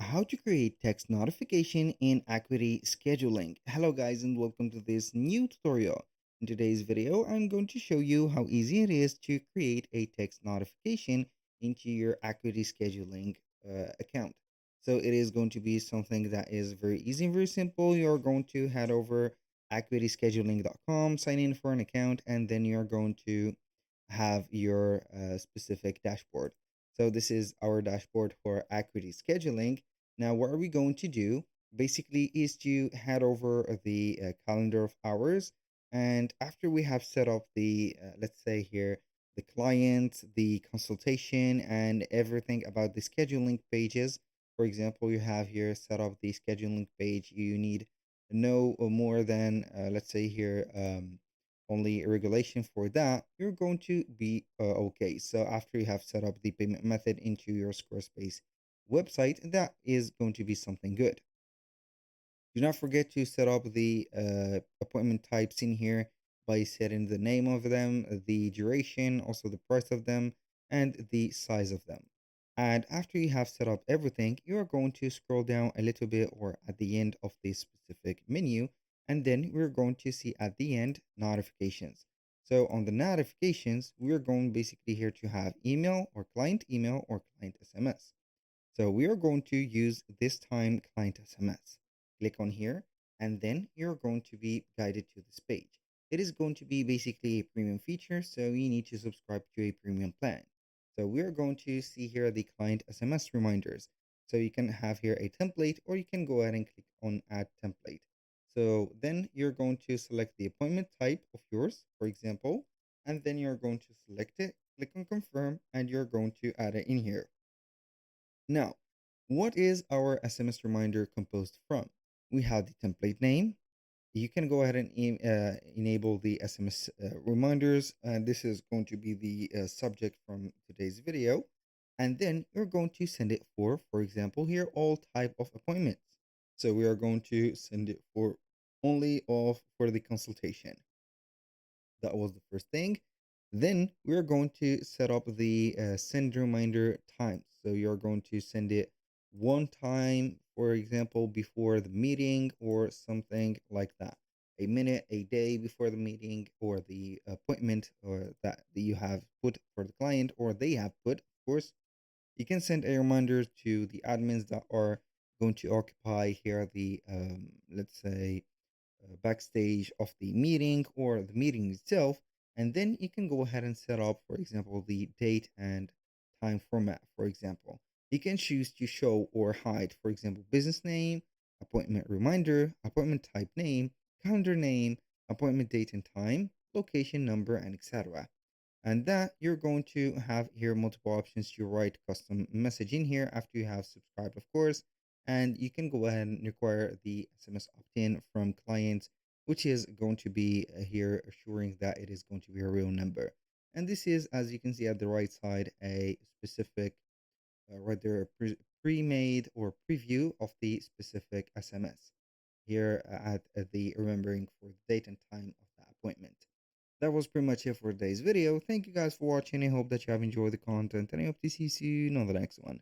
How to create text notification in Acuity scheduling. Hello guys and welcome to this new tutorial. In today's video, I'm going to show you how easy it is to create a text notification into your Acuity scheduling account. So it is going to be something that is very easy and very simple. You're going to head over acuityscheduling.com, sign in for an account, and then you're going to have your specific dashboard. So this is our dashboard for Acuity scheduling. Now, what are we going to do? Basically, is to head over the calendar of hours. And after we have set up the, let's say here, the client, the consultation, and everything about the scheduling pages. For example, you have here set up the scheduling page. You need no more than, let's say here, only a regulation for that, you're going to be okay. So after you have set up the payment method into your Squarespace website, that is going to be something good. Do not forget to set up the appointment types in here by setting the name of them, the duration, also the price of them, and the size of them. And after you have set up everything, you are going to scroll down a little bit or at the end of this specific menu. And then we're going to see at the end notifications. So on the notifications, we're going basically here to have email or client SMS. So we are going to use this time client SMS. Click on here and then you're going to be guided to this page. It is going to be basically a premium feature, so you need to subscribe to a premium plan. So we are going to see here the client SMS reminders. So you can have here a template or you can go ahead and click on add template. So then you're going to select the appointment type of yours, for example, and then you're going to select it, click on confirm, and you're going to add it in here. Now, what is our SMS reminder composed from? We have the template name. You can go ahead and enable the SMS reminders, and this is going to be the subject from today's video. And then you're going to send it for example, here, all type of appointments. So we are going to send it for only of for the consultation. That was the first thing. Then we're going to set up the send reminder times. So you're going to send it one time, for example, before the meeting or something like that. A minute, a day before the meeting or the appointment or that you have put for the client or they have put, of course. You can send a reminder to the admins that are going to occupy here the, let's say, backstage of the meeting or the meeting itself. And then you can go ahead and set up, for example, the date and time format. For example, you can choose to show or hide, for example, business name, appointment reminder, appointment type name, calendar name, appointment date and time, location number, and etc. And that you're going to have here multiple options to write custom message in here after you have subscribed, of course. And you can go ahead and require the SMS opt-in from clients, which is going to be here assuring that it is going to be a real number. And this is, as you can see at the right side, a specific right there pre-made or preview of the specific SMS here at the remembering for the date and time of the appointment. That was pretty much it for today's video. Thank you guys for watching. I hope that you have enjoyed the content and I hope to see you soon on the next one.